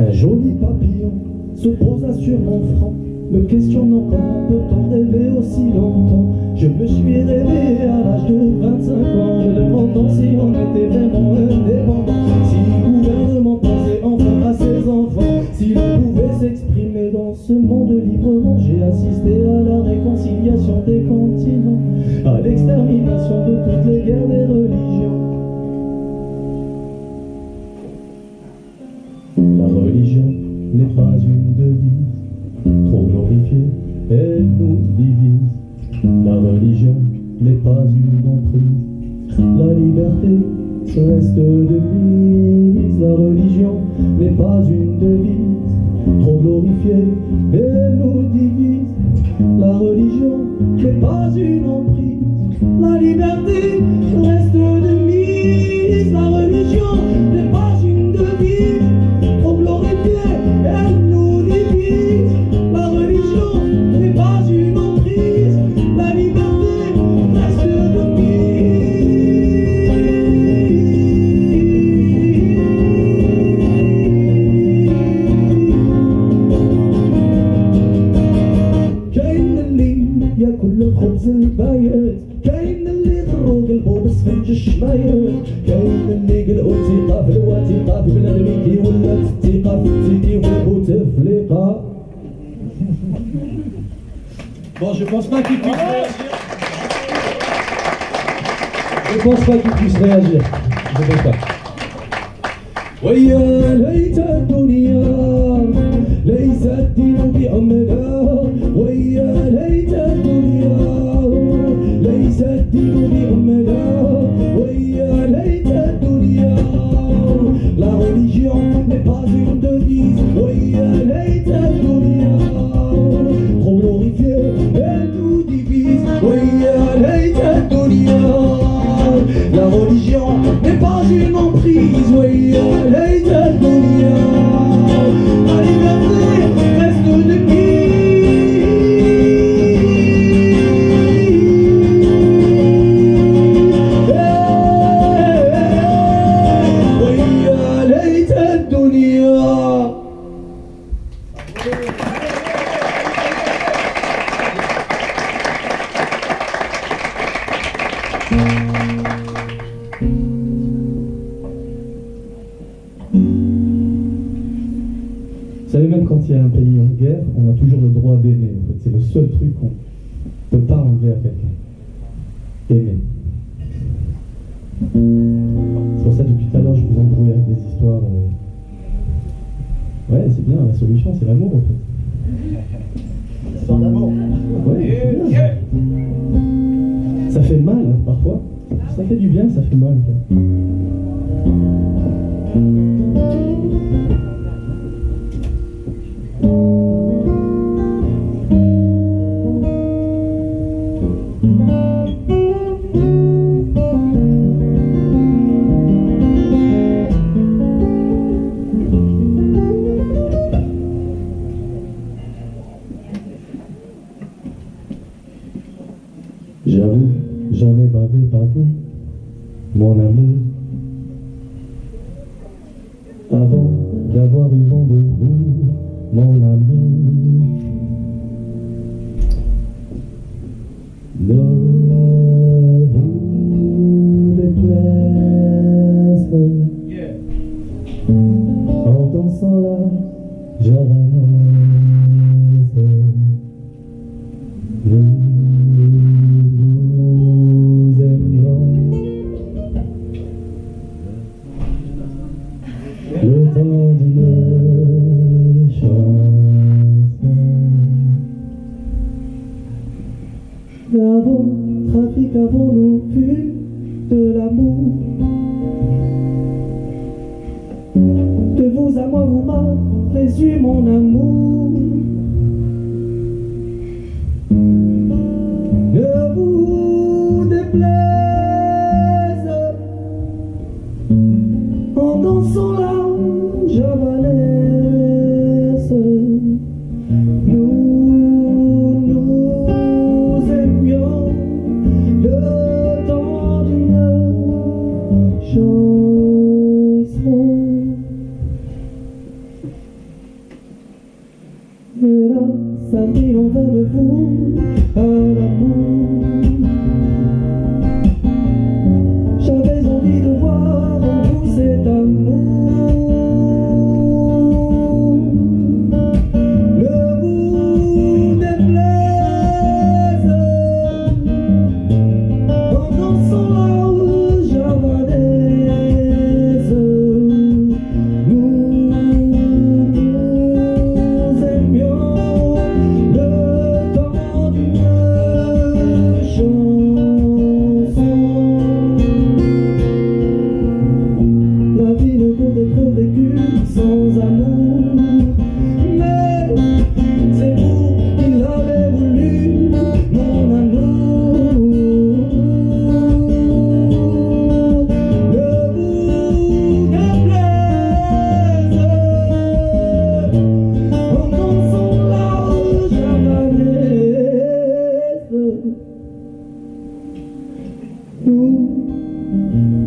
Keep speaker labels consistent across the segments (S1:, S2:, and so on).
S1: Un joli papillon se posa sur mon front, me questionnant comment peut-on rêver aussi longtemps. Je me suis réveillé à l'âge de 25 ans, me demandant si on était vraiment indépendant, si le gouvernement pensait enfin à ses enfants, si l'on pouvait s'exprimer dans ce monde librement. J'ai assisté à la réconciliation des continents, à l'extermination de toutes les guerres des religions. La religion n'est pas une devise trop glorifiée, elle nous divise. La religion n'est pas une emprise, la liberté reste de mise. La religion n'est pas une devise trop glorifiée, elle nous divise. La religion n'est pas une emprise, la liberté reste de mise. La religion n'est pas une devise trop glorifiée, elle nous divise. La religion n'est pas une emprise, la liberté reste de كاين اللي ياكل الخبز البايت، كاين اللي ضرو قلبو بسفنج الشمايت، كاين اللي قلقو الثقة في الوثيقة في بنادمين كي ولات الثقة في التيكي والبوتفليقة.
S2: Bon, je pense pas qu'il puisse réagir. Je pense pas qu'il puisse réagir. Je pense pas.
S1: ويا ليت الدنيا ليس الدين بأمنا، ويا ليت الدنيا ليس الدين بأمنا، ويا ليت الدنيا. La religion n'est pas une devise, ويا ليت الدنيا trop glorifiée, elle nous divise, ويا ليت الدنيا. La religion n'est pas une emprise, ويا ليت الدنيا. La liberté reste de ويا ليت الدنيا. Vous savez, même quand il y a un pays en guerre, on a toujours le droit d'aimer. En fait, c'est le seul truc qu'on ne peut pas enlever à quelqu'un. Aimer. C'est pour ça que depuis tout à l'heure, je vous embrouille avec des histoires. Ouais, c'est bien, la solution, c'est l'amour, en fait.
S2: Histoire d'amour.
S1: Ouais, c'est bien. Ça fait mal, hein, parfois. Ça fait du bien, ça fait mal, quoi. J'avoue, j'en ai bavé par vous, mon amour. Avant d'avoir eu vent de vous, mon amour. Ne vous déplaise, en dansant la javanaise. Nous le temps d'une chanson. Avons, trafic, avons-nous pu de l'amour? De vous à moi, vous m'avez eu mon amour. Ne vous déplaise, en dansant la javanaise. Nous nous aimions le temps d'une chanson. fou à l'amour. J'avais envie de voir en vous cet amour. Le bout des plaises en dansant la rue javanaise. Nous aimions le temps d'une chanson. La vie ne vaut d'être vécue sans amour, mais c'est vous qui l'avez voulu, mon amour. Le bout des plaises en dansant la rue javanaise.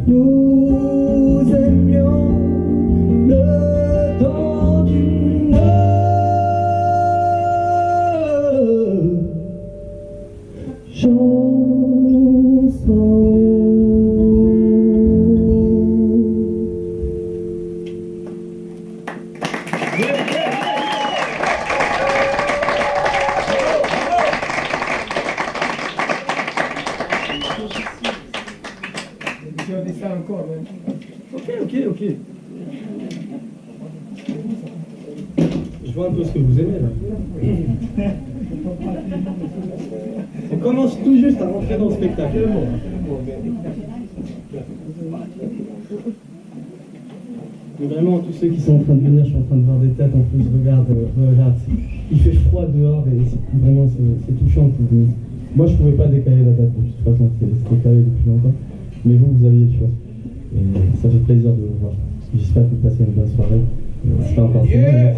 S1: Nous aimions le temps d'une chanson. Ok. Je vois un peu ce que vous aimez là. On commence tout juste à rentrer dans le spectacle. Mais vraiment, tous ceux qui sont en train de venir, je suis en train de voir des têtes en plus. Regarde. Il fait froid dehors et vraiment c'est touchant. Moi, je pouvais pas décaler la date. De toute façon, c'était calé depuis longtemps. Mais vous aviez le choix. Et ça fait plaisir de vous voir. J'espère que vous passez une bonne soirée. C'est pas encore fini, mais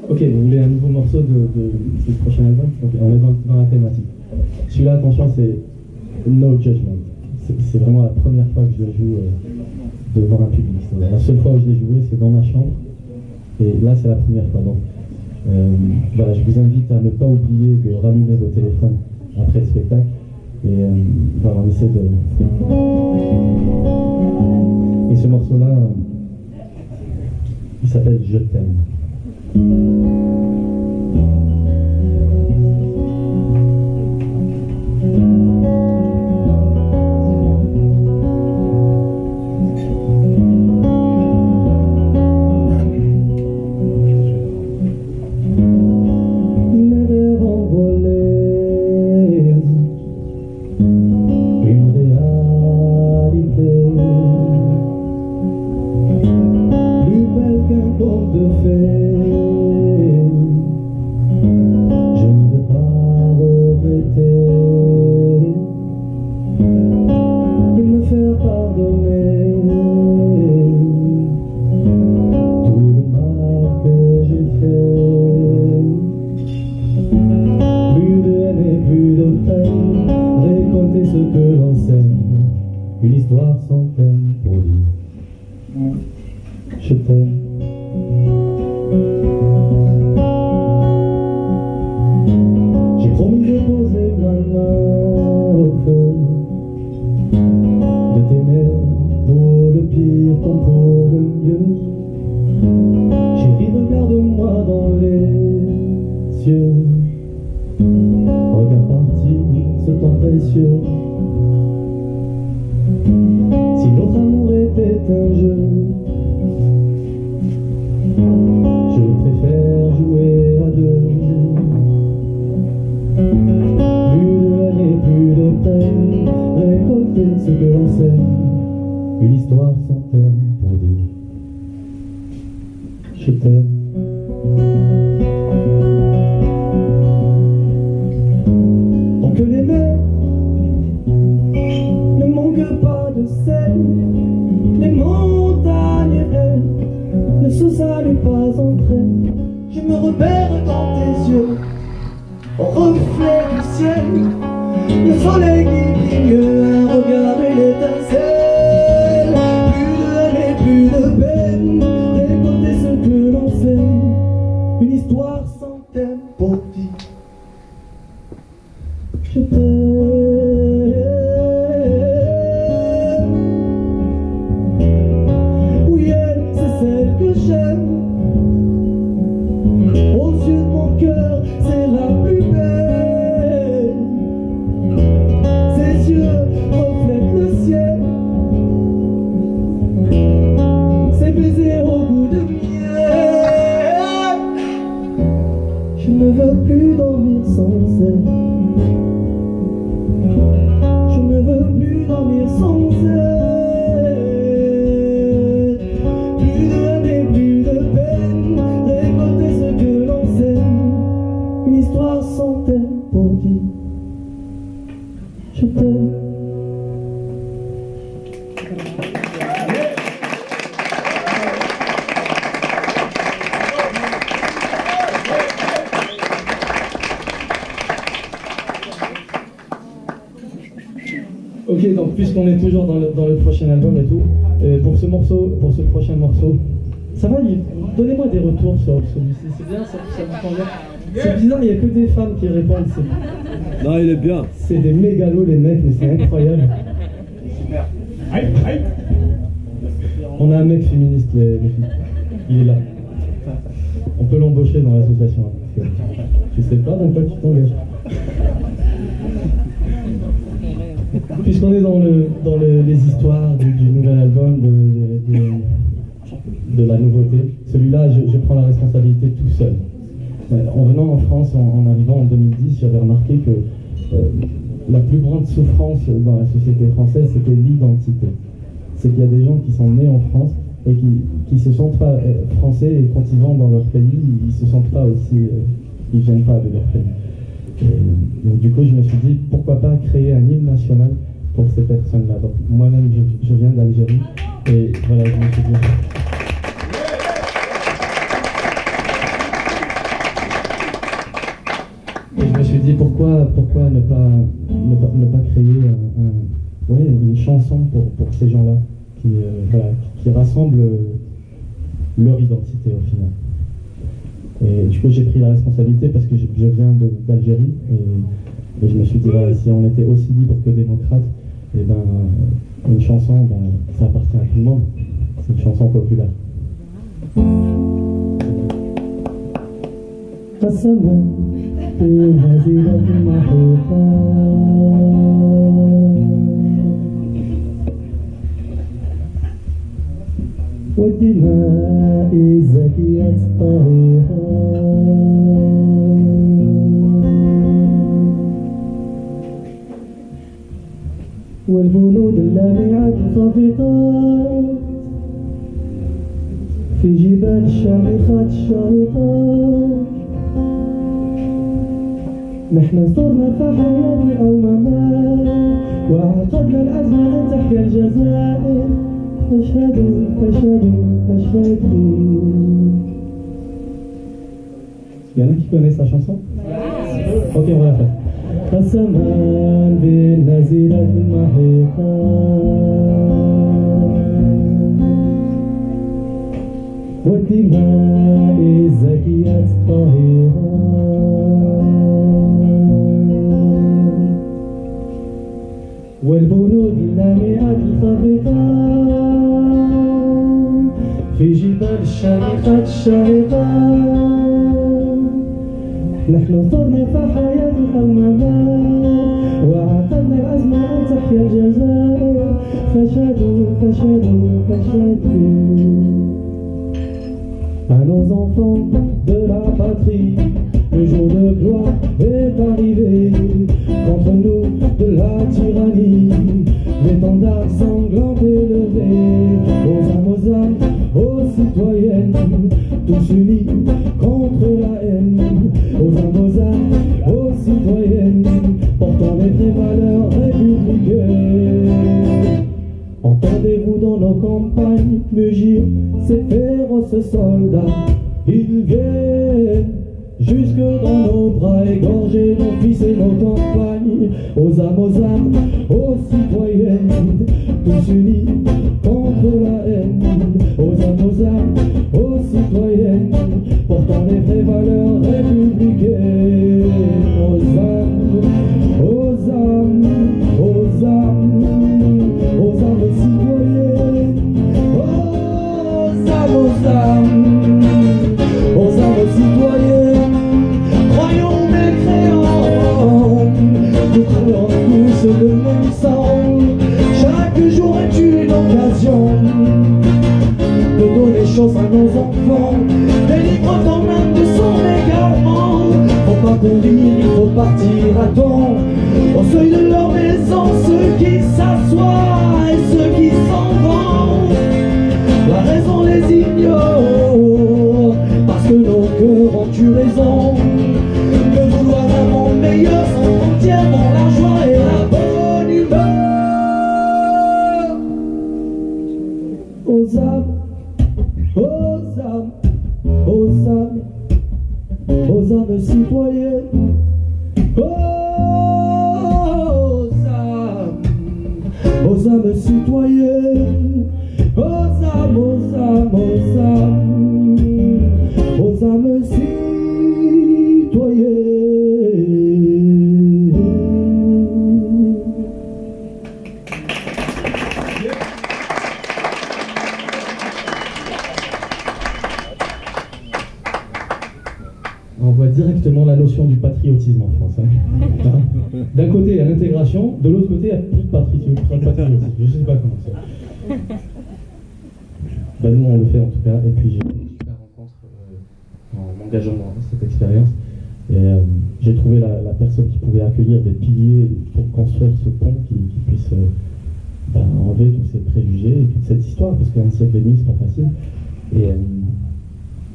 S1: Ok, vous voulez un nouveau morceau du prochain album? Ok, on est dans la thématique. Celui-là, attention, c'est No Judgment. C'est vraiment la première fois que je le joue devant un public. La seule fois où je l'ai joué, c'est dans ma chambre. Et là, c'est la première fois. Donc, voilà, je vous invite à ne pas oublier de rallumer vos téléphones après le spectacle. Et voilà, on essaie de... Et ce morceau-là, il s'appelle Je t'aime. Une histoire sans thème pour dire je t'aime. J'ai promis de poser ma main au feu, de t'aimer pour le pire comme pour le mieux. Chérie, regarde-moi dans les cieux, regarde partir ce temps précieux. Si notre amour était un jeu, je préfère jouer à deux. Plus de haine et plus de peine, récolter ce que l'on sème. Une histoire sans thème pour dire je t'aime. Tant que les mers ne manquent pas de sel, les montagnes, elles, ne se saluent pas entre elles. Je me repère dans tes yeux, au reflet du ciel, le soleil qui brille, un regard, une étincelle. Plus de haine et plus de peine, reflètent le ciel. Ces baisers au goût de miel. Je ne veux plus dormir sans elle. Je ne veux plus dormir sans elle. Plus de haine et plus de peine, récolter ce que l'on sème. Une histoire sans thème pour dire je t'aime.
S2: Ok, donc puisqu'on est toujours dans le prochain album et tout, pour ce prochain morceau, ça va, donnez-moi des retours sur celui-ci, c'est bien, ça vous convient? C'est bizarre, il n'y a que des femmes qui répondent.
S3: Non, il est bien.
S2: C'est des mégalos les mecs, mais c'est incroyable. On a un mec féministe, les filles. Il est là. On peut l'embaucher dans l'association. Hein, tu sais pas, donc toi tu t'engages. Puisqu'on est dans les histoires du nouvel album, de la nouveauté, celui-là, je prends la responsabilité tout seul. En venant en France, en arrivant en 2010, j'avais remarqué que la plus grande souffrance dans la société française, c'était l'identité. C'est qu'il y a des gens qui sont nés en France et qui se sentent pas français, et quand ils vont dans leur pays, ils se sentent pas aussi, ils viennent pas de leur pays. Donc du coup, je me suis dit, pourquoi pas créer un hymne national pour ces personnes-là. Donc moi-même, je viens d'Algérie, et voilà, je me suis dit... Et je me suis dit, pourquoi ne pas créer une chanson pour ces gens-là qui rassemblent leur identité au final. Et du coup, j'ai pris la responsabilité parce que je viens d'Algérie, et je me suis dit, voilà, si on était aussi libre que démocrate, et ben, une chanson, ça appartient à tout le monde. C'est une chanson populaire. والدماء الزكية الطاهرة والبنود اللامعة الخافقات في جبال الشامخات الشاهقات نحن صرنا في حياة أو ممات وعقدنا العزم أن تحيا الجزائر أشهد أشهد أشهد. Il y en a qui connaissent la chanson? Ok, on va la faire. قسمان بالنازلة المحيطة والدماء الزكية الطاهرة والبنود اللامعة الخافقة في جبال الشامخات الشاهقات نحن صرنا في حياة أو ممات وعقدنا العزم أن تحيا الجزائر فاشهدوا فاشهدوا فاشهدوا à nos enfants de la patrie. Le jour de gloire est arrivé, contre nous de la tyrannie, l'étendard sanglant élevé, aux âmes, aux citoyennes, tous unis contre la haine, aux âmes, aux citoyennes, portant les vraies valeurs républicaines. Entendez-vous dans nos campagnes mugir ces féroces soldats? Ils viennent jusque dans nos bras, égorger nos fils et nos campagnes. Aux âmes, aux citoyennes, tous unis contre la haine. Aux âmes, aux citoyennes, portant les vraies valeurs républicaines. Aux âmes, aux âmes, aux âmes, aux âmes citoyennes. Aux âmes, aux âmes, aux âmes citoyennes. Croyons mécréants, nous croyons tous le même sang.
S1: que j'aurais eu une occasion de donner chance à nos enfants, des livres dans l'âme de son également. Faut pas courir, il faut partir à temps, au seuil de leur maison, ceux qui s'assoient et ceux qui s'en vont. La raison les ignore, parce que nos cœurs ont eu raison de vouloir un monde meilleur sans frontières, dans la joie et la bonne humeur. Aux âmes, aux âmes, aux âmes, aux âmes citoyennes, aux âmes citoyennes, aux âmes, aux âmes, aux âmes, aux âmes citoyennes.
S2: On voit directement la notion du patriotisme en France. Hein. D'un côté, il y a l'intégration, de l'autre côté, il n'y a plus de patriotisme. Je ne sais pas comment c'est. Ben, nous, on le fait en tout cas. Et puis, j'ai eu une super rencontre en m'engageant dans cette expérience. Et j'ai trouvé la personne qui pouvait accueillir des piliers pour construire ce pont qui puisse enlever tous ces préjugés et toute cette histoire, parce qu'un siècle et demi, c'est pas facile.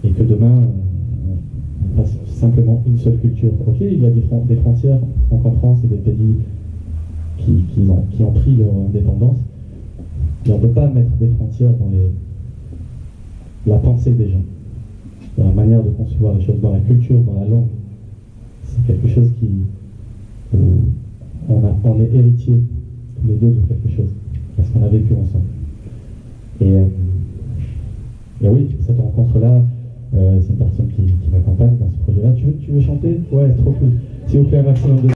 S2: Et que demain, on passe simplement une seule culture. Ok, il y a des frontières, donc en France, et des pays qui ont pris leur indépendance, mais on ne peut pas mettre des frontières dans la pensée des gens, dans la manière de concevoir les choses, dans la culture, dans la langue. C'est quelque chose où on est héritiers tous les deux de quelque chose, parce qu'on a vécu ensemble. Et oui, cette rencontre-là, c'est une personne qui m'accompagne dans ce projet-là. Tu veux chanter? Ouais, trop cool. S'il vous plaît, un maximum de